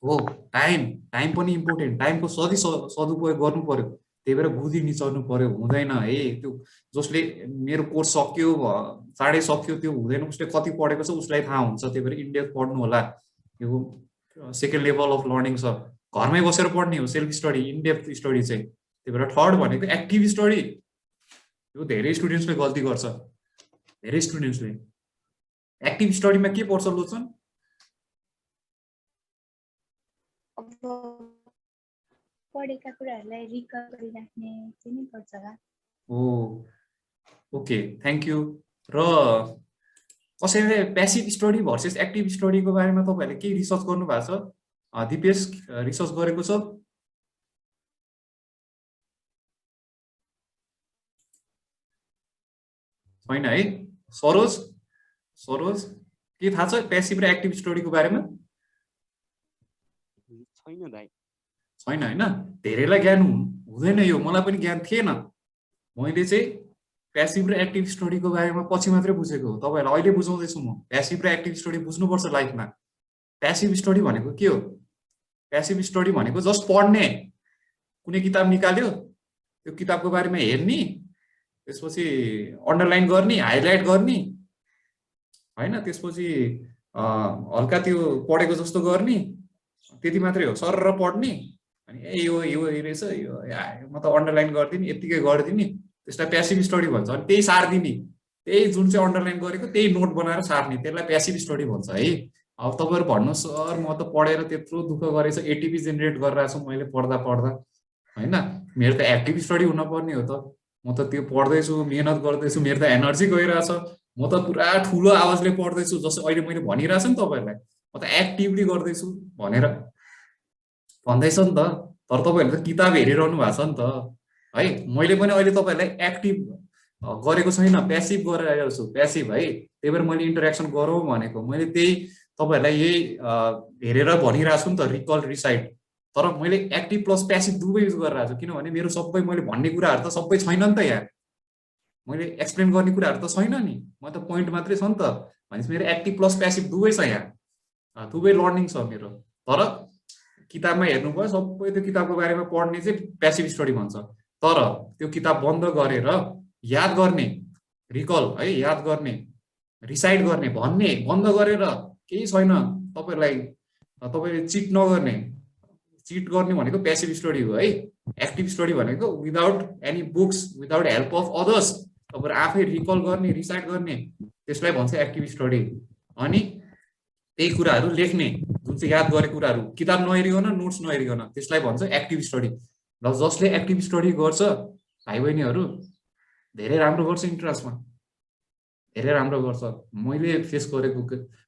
हो टाइम पनि इम्पोर्टेन्ट टाइमको सदुपयोग गर्नु पर्यो त्यही भएर गुदी निचर्नु पर्यो हुँदैन है त्यो जसले मेरो कोर्स सक्यो चाँडै सक्यो त्यो हुँदैन उसले कति पढेको छ उसलाई थाहा हुन्छ त्यही भएर इन डेप्थ पढ्नु होला यो सेकेन्ड लेभल अफ लर्निङ छ घरमै बसेर पढ्ने हो self study in depth study चाहिँ त्यही भएर थर्ड भनेको एक्टिभ स्टडी यो धेरै स्टुडेन्ट्सले गल्ती गर्छ धेरै स्टुडेन्ट्सले एक्टिभ स्टडीमा के पर्छ लोचन पढेका कुराहरूलाई रिकल गरिराख्ने चाहिँ नि पर्छ होला ओके थ्यांक यू र कसैले प्यासिभ स्टडी भर्सेस एक्टिभ स्टडीको बारेमा तपाईहरुले के रिसर्च गर्नु भएको छ दिपेश रिसर्च गरेको छ छैन है सरोज के थाहा छ प्यासिभ र एक्टिभ स्टडीको बारेमा छैन हैन धेरैलाई ज्ञान हुँदैन यो मलाई पनि ज्ञान थिएन मैले चाहिँ प्यासिभ र एक्टिभ स्टडीको बारेमा पछि मात्रै बुझेको हो तपाईहरुलाई अहिले बुझाउँदैछु म प्यासिभ र एक्टिभ स्टडी बुझ्नुपर्छ लाइफमा प्यासिभ स्टडी भनेको के हो प्यासिभ स्टडी भनेको जस्ट पढ्ने कुनै किताब निकाल्यो त्यो किताबको बारेमा हेर्ने त्यसपछि अन्डरलाइन गर्ने हाइलाइट गर्ने होइन त्यसपछि हल्का त्यो पढेको जस्तो गर्ने त्यति मात्रै हो सर पढ्ने अनि यो रहेछ यो म त अन्डरलाइन गरिदिने यतिकै गरिदिने त्यसलाई प्यासिभ स्टडी भन्छ अनि त्यही सार्दिने त्यही जुन चाहिँ अन्डरलाइन गरेको त्यही नोट बनाएर सार्ने त्यसलाई प्यासिभ स्टडी भन्छ है अब तपाईँहरू भन्नुहोस् सर म त पढेर त्यत्रो दुःख गरेछ एटिपी जेनेरेट गरिरहेको छु मैले पढ्दा होइन मेरो त एक्टिभ स्टडी हुनुपर्ने हो त म त त्यो पढ्दैछु मेहनत गर्दैछु मेरो त एनर्जी गइरहेछ म त पुरा ठुलो आवाजले पढ्दैछु जस्तो अहिले मैले भनिरहेछु नि तपाईँहरूलाई म त एक्टिभली गर्दैछु भनेर भन्दैछ नि त तर तपाईँहरूले त किताब हेरिरहनु भएको छ नि त है मैले पनि अहिले तपाईँहरूलाई एक्टिभ गरेको छैन प्यासिभ गरिरहेको छु प्यासिभ है त्यही भएर मैले इन्टरेक्सन गरौँ भनेको मैले त्यही तपाईँहरूलाई यही हेरेर भनिरहेको छु नि त रिकल रिसाइट तर मैले एक्टिभ प्लस प्यासिभ दुवै युज गरिरहेको छु किनभने मेरो सबै मैले भन्ने कुराहरू त सबै छैन नि त यहाँ मैले एक्सप्लेन गर्ने कुराहरू त छैन नि म त पोइन्ट मात्रै छ नि त भनेपछि मेरो एक्टिभ प्लस प्यासिभ दुवै छ यहाँ दुवै लर्निङ छ मेरो तर किताबमा हेर्नुभयो सबै त्यो किताबको बारेमा पढ्ने चाहिँ प्यासिभ स्टडी भन्छ तर त्यो किताब बन्द गरेर याद गर्ने रिकल है याद गर्ने रिसाइड गर्ने भन्ने बन्द गरेर केही छैन तपाईँलाई तपाईँले चिट नगर्ने चिट गर्ने भनेको प्यासिभ स्टडी हो है एक्टिभ स्टडी भनेको without any books without help of others तपाईँहरू आफै रिकल गर्ने रिसाइड गर्ने त्यसलाई भन्छ एक्टिभ स्टडी अनि त्यही कुराहरू लेख्ने जुन चाहिँ याद गरेको कुराहरू किताब नहेरिकन नोट्स नहेरिकन त्यसलाई भन्छ एक्टिभ स्टडी र जसले एक्टिभ स्टडी गर्छ भाइ बहिनीहरू धेरै राम्रो गर्छ इन्ट्रान्समा धेरै राम्रो गर्छ मैले फेस गरेको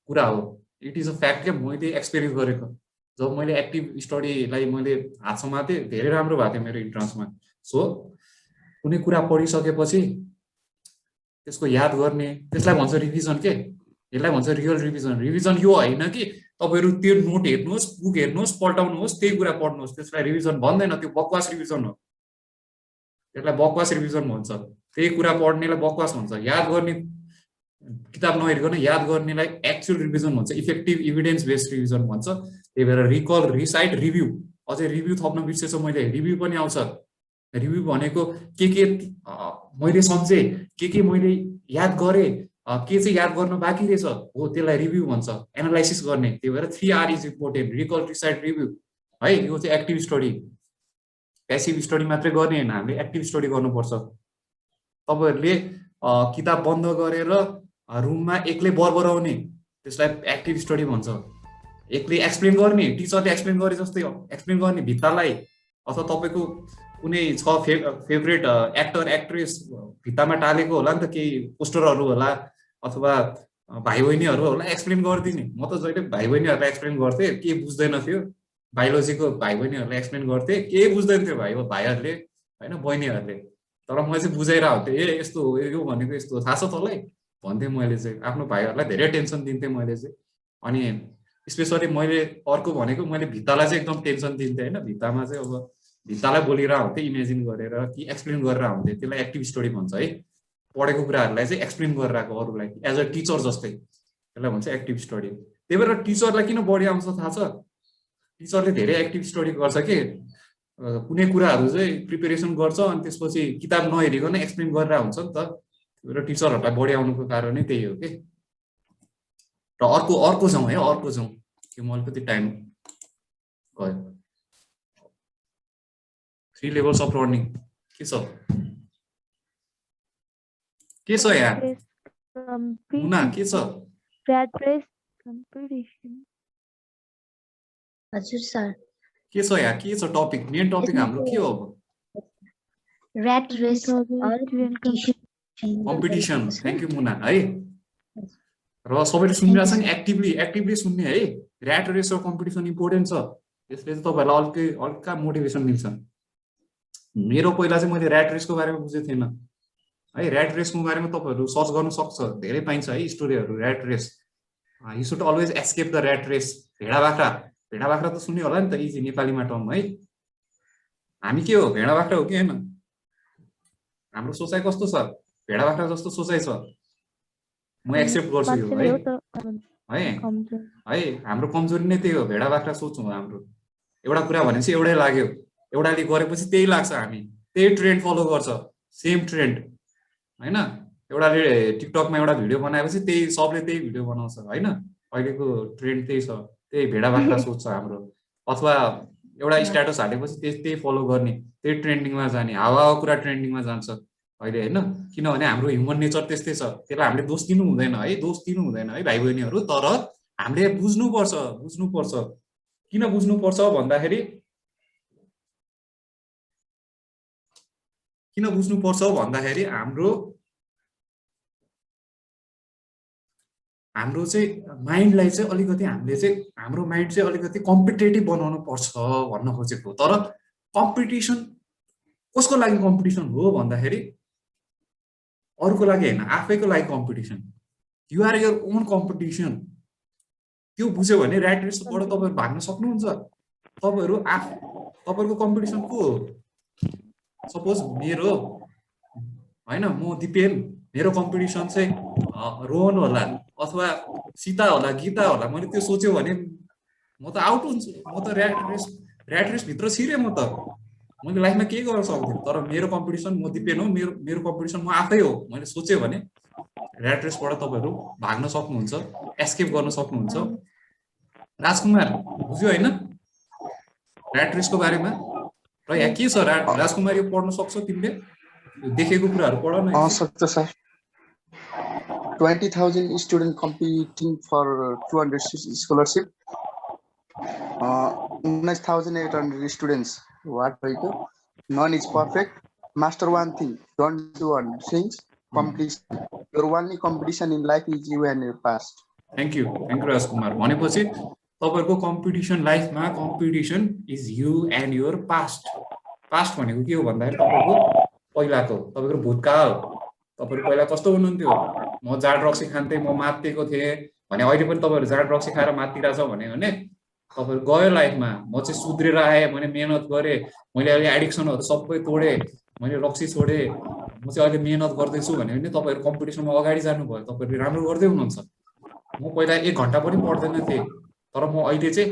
कुरा हो इट इज अ फ्याक्ट क्या मैले एक्सपिरियन्स गरेको जब मैले एक्टिभ स्टडीलाई मैले हात समातेँ धेरै राम्रो भएको थियो मेरो इन्ट्रान्समा सो कुनै कुरा पढिसकेपछि त्यसको याद गर्ने त्यसलाई भन्छ रिभिजन के यसलाई भन्छ रियल रिभिजन रिभिजन यो होइन कि तपाईँहरू त्यो नोट हेर्नुहोस् बुक हेर्नुहोस् पल्टाउनुहोस् त्यही कुरा पढ्नुहोस् त्यसलाई रिभिजन भन्दैन त्यो बकवास रिभिजन हो त्यसलाई बकवास रिभिजन भन्छ त्यही कुरा पढ्नेलाई बकवास भन्छ याद गर्ने किताब नहेरिकन याद गर्नेलाई एक्चुअल रिभिजन भन्छ इफेक्टिभ इभिडेन्स बेस्ड रिभिजन भन्छ त्यही भएर रिकल रिसाइट रिभ्यू अझै रिभ्यू थप्न बिर्सेछु मैले रिभ्यू पनि आउँछ रिभ्यू भनेको के मैले सम्झेँ के मैले याद गरेँ के चाहिँ याद गर्न बाँकी रहेछ हो त्यसलाई रिभ्यू भन्छ एनालाइसिस गर्ने त्यही भएर 3R is important recall recite review है यो चाहिँ एक्टिभ स्टडी प्यासिभ स्टडी मात्रै गर्ने होइन हामीले एक्टिभ स्टडी गर्नुपर्छ तपाईँहरूले किताब बन्द गरेर रुममा एक्लै बरबराउने त्यसलाई एक्टिभ स्टडी भन्छ एक्लै एक्सप्लेन गर्ने टिचरले एक्सप्लेन गरे जस्तै एक्सप्लेन गर्ने भित्तालाई अथवा तपाईँको कुनै छ फेभरेट एक्टर एक्ट्रेस भित्तामा टालेको होला नि त केही पोस्टरहरू होला अथवा भाइ बहिनीहरू होला एक्सप्लेन गरिदिने म त जहिले भाइ बहिनीहरूलाई एक्सप्लेन गर्थेँ के बुझ्दैन थियो बायोलोजीको भाइ बहिनीहरूलाई एक्सप्लेन गर्थेँ केही बुझ्दैन थियो भाइहरूले होइन बहिनीहरूले तर म चाहिँ बुझाइरहेको हुन्थेँ यस्तो हो यो भनेको यस्तो हो थाहा छ तँलाई भन्थेँ मैले चाहिँ आफ्नो भाइहरूलाई धेरै टेन्सन दिन्थेँ मैले चाहिँ अनि स्पेसली मैले अर्को भनेको मैले भित्तालाई चाहिँ एकदम टेन्सन दिन्थेँ होइन भित्तामा चाहिँ अब भित्तालाई बोलिरहेको हुन्थेँ इमेजिन गरेर कि एक्सप्लेन गरेर हुन्थेँ त्यसलाई एक्टिभ स्टडी भन्छ है पढेको कुराहरूलाई चाहिँ एक्सप्लेन गरिरहेको अरूलाई एज अ टिचर जस्तै त्यसलाई भन्छ एक्टिभ स्टडी त्यही भएर टिचरलाई किन बढी आउँछ थाहा छ टिचरले धेरै एक्टिभ स्टडी गर्छ कि कुनै कुराहरू चाहिँ प्रिपेरेसन गर्छ अनि त्यसपछि किताब नहेरिकन एक्सप्लेन गरेर हुन्छ नि त त्यही भएर टिचरहरूलाई बढी आउनुको कारणै त्यही हो कि र अर्को जाउँ है अर्को जाउँ कि म अलिकति टाइम गयो 3 लेभल्स अफ लर्निङ के छ यार मुना के छ हजुर सर के छ यार के छ टपिक मेन टपिक हाम्रो के हो अब rat race competition thank you Muna है र सबैले सुनिरहेको छ नि एक्टिभली सुन्ने है ऱ्याट रेस र कम्पिटिसन इम्पोर्टेन्ट छ यसले चाहिँ तपाईँहरूलाई हल्का मोटिभेसन दिन्छ मेरो पहिला चाहिँ मैले ऱ्याट रेसको बारेमा बुझेको थिएन है ऱ्याट रेसको बारेमा तपाईँहरू सर्च गर्न सक्छ धेरै पाइन्छ है स्टोरीहरू rat race you should always escape the rat race भेडा बाख्रा त सुन्ने होला नि त इजी नेपालीमा टर्म है हामी के हो भेडा बाख्रा हो कि होइन हाम्रो सोचाइ कस्तो छ भेडा बाख्रा जस्तो सोचाइ छ म एक्सेप्ट गर्छु यो है हाम्रो कमजोरी नै त्यही हो भेडा बाख्रा सोचौँ हाम्रो एउटा कुरा भनेपछि एउटै लाग्यो एउटाले गरेपछि त्यही लाग्छ हामी त्यही ट्रेन्ड फलो गर्छ सेम ट्रेन्ड होइन एउटाले टिकटकमा एउटा भिडियो बनाएपछि त्यही सबले त्यही भिडियो बनाउँछ होइन अहिलेको ट्रेन्ड त्यही छ त्यही भेडा बाख्रा सोच छ हाम्रो अथवा एउटा स्ट्याटस हालेपछि त्यही फलो गर्ने त्यही ट्रेन्डिङमा जाने हावा कुरा ट्रेन्डिङमा जान्छ अहिले होइन किनभने हाम्रो ह्युमन नेचर त्यस्तै छ त्यसलाई हामीले दोष दिनु हुँदैन है भाइ बहिनीहरू तर हामीले बुझ्नुपर्छ किन बुझ्नुपर्छ भन्दाखेरि हाम्रो चाहिँ माइन्डलाई चाहिँ अलिकति हाम्रो माइन्ड चाहिँ अलिकति कम्पिटेटिभ बनाउनु पर्छ भन्न खोजेको तर कम्पिटिसन कसको लागि कम्पिटिसन हो भन्दाखेरि अरूको लागि हैन आफैको लागि competition you are your own competition त्यो बुझ्यो भने ऱ्याट रेसबाट तपाईहरु भाग्न सक्नुहुन्छ तपाईहरुको कम्पिटिसन को हो सपोज मेरो हैन म दिपेन मेरो कम्पिटिसन चाहिँ रोहन होला अथवा सीता होला गीता होला मैले त्यो सोच्यो भने म त आउट हुन्छु म त ऱ्याट रेस भित्र छिरे म त मैले लाइफमा के गर्न सक्दिन तर मेरो कम्पिटिसन म दिपेन हो मेरो कम्पिटिसन म आफै हो मैले सोचे भने ऱ्याट रेसबाट तपाईहरु भाग्न सक्नुहुन्छ एस्केप गर्न सक्नुहुन्छ राजकुमार बुझ्यो हैन ऱ्याट रेसको बारेमा र यहाँ के छ राजकुमार यो पढ्न सक्छौ तिमीले देखेको कुराहरु पढ न सक्छ sir 20,000 students competing for 200 scholarship 19,800 students what vehicle none is perfect master one thing don't do one things competition your only competition in life is you and your past thank you राजकुमार भनेपछि तपाईहरुको competition लाइफमा competition is you and your past भनेको के हो भन्दाखेरि तपाईको पहिलाको तपाईको भूतकाल तपाईहरु पहिला कस्तो हुनुहुन्थ्यो म जाड रक्सी खान्थे म मात्तेको थिए भने अहिले पनि तपाईहरु जाड रक्सी खाएर मात्तिराछ भने तपाईहरु गयो लाइफमा म चाहिँ सुध्रेर आए मैले मेहनत गरे मैले अहिले एडिक्सनहरु सबै तोडे मैले रक्सी छोडे म चाहिँ अहिले मेहनत गर्दै छु भने तपाईहरु कम्पिटिसनमा अगाडि जानु भयो तपाईहरु राम्रो गर्दै हुनुहुन्छ म पहिला 1 घण्टा पनि पढ्दैन थिए तर म अहिले चाहिँ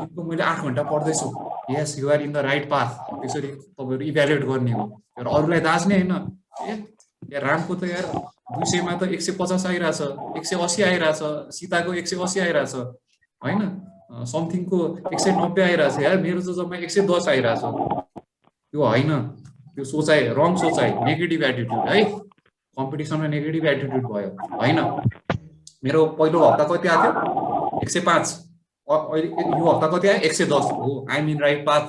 दिनको मैले 8 घण्टा पढ्दै छु yes you are in the right path त्यसरी तपाईहरु इभ्यालुएट गर्ने हो र अरूलाई दाज्ने हैन ए रामको त यार 200 मा त 150 आइराछ 180 आइराछ सीताको 180 आइराछ हैन समथिङको 190 आइराछ यार मेरो त जम्मा 110 आइराछ त्यो हैन त्यो सोचाइ रङ सोचाइ नेगेटिभ एटिट्युड है कम्पिटिसनमा नेगेटिभ एटिट्युड भयो हैन मेरो पहिलो हप्ता कति आथ्यो 105 अहिले यो हप्ता कति आयो 110 हो I am in right path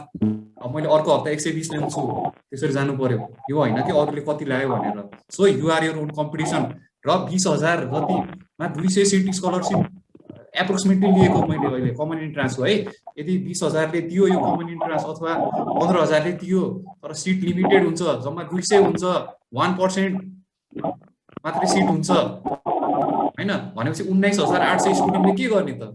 अब मैले अर्को हप्ता 120 ल्याउँछु त्यसरी जानु पर्यो यो हैन कि अरूले कति ल्यायो भनेर so you are your own competition र 20,000 जतिमा 200 सिट स्कलरशिप एप्रोक्सिमेटली लिएको मैले अहिले कमन इन्ट्रान्स हो है यदि 20,000 ले दियो यो कमन इन्ट्रान्स अथवा 15,000 ले दियो तर सिट लिमिटेड हुन्छ जम्मा 200 हुन्छ 1% मात्रै सिट हुन्छ हैन भनेपछि 19,800 स्टुडेन्टले के गर्ने त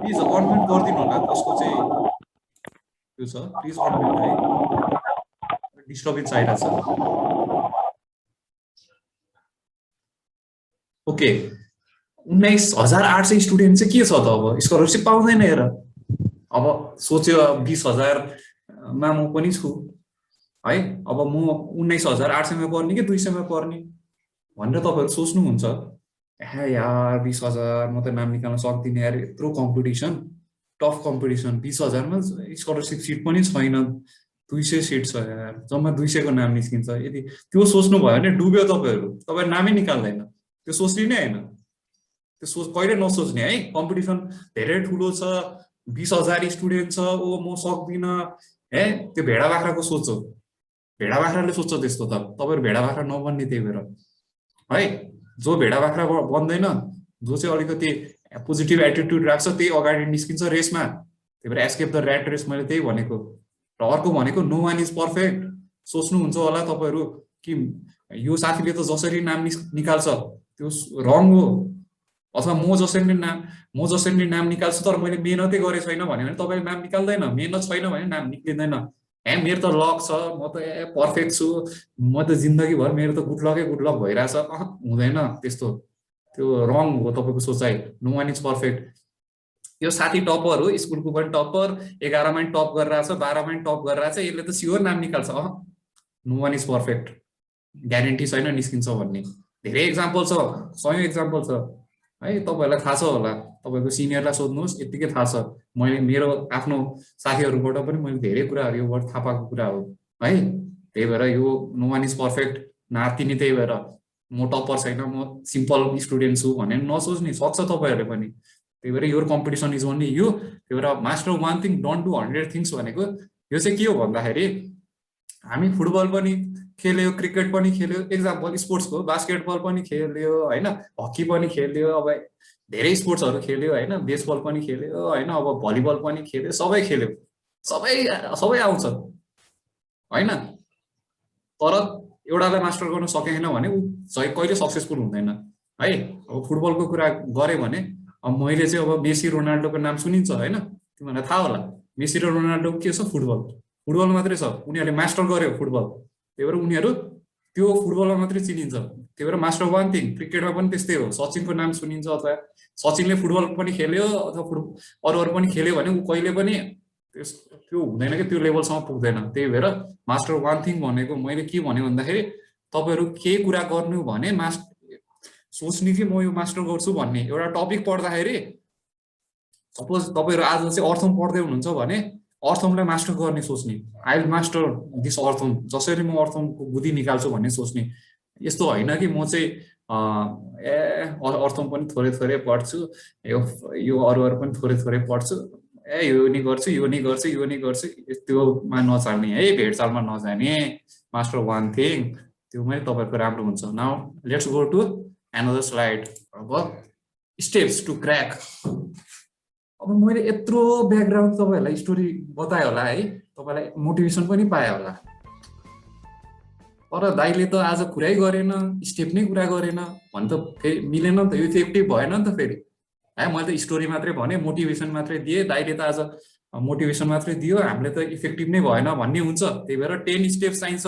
प्लिज अनम्युट गर्दिनु होला कसको चाहिँ त्यो छ प्लिज अनम्युट है डिस्टर्बेन्स आइराछ ओके 19,800 स्टुडेन्ट चाहिँ के छ त अब स्कलरशिप पाउँदैन हेर अब सोच्यो 20,000 मा म पनि छु है अब म 19,800 मा पर्ने कि 200 मा पर्ने भनेर तपाईहरु सोच्नुहुन्छ ए यार 20,000 म त नाम निकाल्न सक्दिन यार यत्रो कम्पिटिसन टफ कम्पिटिसन 20,000 मा स्कलरशिप सिट पनि छैन 200 सिट छ यार जम्मा 200 को नाम निस्किन्छ यदि त्यो सोच्नु भयो भने डुब्यो तपाईहरु नामै निकाल्दैन त्यो सोच्ने नै हैन त्यो सोच कहिले नसोच्ने है कम्पिटिसन धेरै ठुलो छ 20,000 स्टुडेन्ट छ ओ म सक्दिन हे त्यो भेडा बाख्राको सोच हो भेडा बाख्राले सोच्छ त्यस्तो त तपाईहरु भेडा बाख्रा नबन्ने त्यही भएर है जो भेडा बाख्रा बन्दैन जो चाहिँ अलिकति पोजिटिभ एटिट्युड राख्छ त्यही अगाडि निस्किन्छ रेसमा त्यही भएर एस्केप द ऱ्याट रेस मैले त्यही भनेको र अर्को भनेको नो वान इज पर्फेक्ट सोच्नुहुन्छ होला तपाईहरु कि यो साथीले त जसरी नाम निकाल्छ त्यो रङ हो अथवा म जसरी नाम निकाल्छु तर मैले मेहनतै गरे छैन भने तपाईले नाम निकाल्दैन मेहनत छैन भने नाम निक्लिदैन मेरो त लक छ म त पर्फेक्ट छु म त जिन्दगी भर मेरो त गुड लक भइराछ हुँदैन त्यस्तो त्यो रङ हो तपाईको सोचाइ नो वान इज पर्फेक्ट यो साथी टपर हो स्कुलको पनि टपर 11 मा टप गरिराछ 12 मा टप गरिराछ यसले त सियोर नाम निकाल्छ no one is perfect, guarantee छैन निस्किन्छ भन्ने। धेरै एक्जाम्पल छ, सयौं एक्जाम्पल छ है, तपाईँहरूलाई थाहा छ होला, तपाईँको सिनियरलाई सोध्नुहोस्, यतिकै थाहा छ। मैले मेरो आफ्नो साथीहरूबाट पनि मैले धेरै कुराहरू यो वर्ड थाहा पाएको कुरा हो है। त्यही भएर यो नो वान इज पर्फेक्ट नातिनी, त्यही भएर म टप्पर छैन, म सिम्पल स्टुडेन्ट छु भनेर नसोच्ने, सक्छ तपाईँहरूले पनि। त्यही भएर your competition is only you. त्यही भएर master one thing don't do 100 things भनेको यो चाहिँ के हो भन्दाखेरि हामी फुटबल पनि खेल्यो, क्रिकेट पनि खेल्यो, एक्जाम्पल स्पोर्ट्सको बास्केटबल पनि खेल्यो होइन, हकी पनि खेल्यो, अब धेरै स्पोर्ट्सहरू खेल्यो होइन, बेसबल पनि खेल्यो होइन, अब भलिबल पनि खेल्यो, सबै खेल्यो, सबै आउँछ होइन। तर एउटालाई मास्टर गर्न सकेन भने ऊ चाहिँ कहिले सक्सेसफुल हुँदैन है। अब फुटबलको कुरा गरेँ भने अब मैले चाहिँ अब मेसी रोनाल्डोको नाम सुनिन्छ होइन, तिमीहरूलाई थाहा होला मेसी र रोनाल्डो के छ, फुटबल मात्रै छ, उनीहरूले मास्टर गर्यो फुटबल। त्यही भएर उनीहरू त्यो फुटबलमा मात्रै चिनिन्छ। त्यही भएर मास्टर वान थिङ क्रिकेटमा पनि त्यस्तै हो, सचिनको नाम सुनिन्छ, अथवा सचिनले फुटबल पनि खेल्यो अथवा अरू पनि खेल्यो भने ऊ कहिले पनि त्यो हुँदैन कि, त्यो लेभलसम्म पुग्दैन। त्यही भएर मास्टर वान थिङ भनेको मैले के भने भन्दाखेरि तपाईँहरू केही कुरा गर्नु भने सोच्ने कि म यो मास्टर गर्छु भन्ने। एउटा टपिक पढ्दाखेरि सपोज तपाईँहरू आज चाहिँ अर्थम पढ्दै हुनुहुन्छ भने अर्थमलाई मास्टर गर्ने सोच्ने, आई विल मास्टर दिस अर्थम, जसरी म अर्थमको बुद्धि निकाल्छु भन्ने सोच्ने। यस्तो होइन कि म चाहिँ अर्थम पनि थोरै पढ्छु, यो अरू पनि थोरै पढ्छु, यो नि गर्छु, त्योमा नचाल्ने है, भेडचालमा नजाने। मास्टर वान थिङ त्यो पनि तपाईँहरूको राम्रो हुन्छ। Now let's go to another slide. अब स्टेप्स टु क्र्याक। अब मैले यत्रो ब्याकग्राउन्ड तपाईँहरूलाई स्टोरी बताएँ होला है, तपाईँलाई मोटिभेसन पनि पाएँ होला, तर दाइले त आज कुरै गरेन, स्टेप नै कुरा गरेन भने त फेरि मिलेन नि त, यो इफेक्टिभ भएन नि त फेरि है। मैले त स्टोरी मात्रै भने, मोटिभेसन मात्रै दिएँ, दाइले त आज मोटिभेसन मात्रै दियो, हामीले त इफेक्टिभ नै भएन भन्ने हुन्छ। त्यही भएर 10 स्टेप्स चाहिन्छ।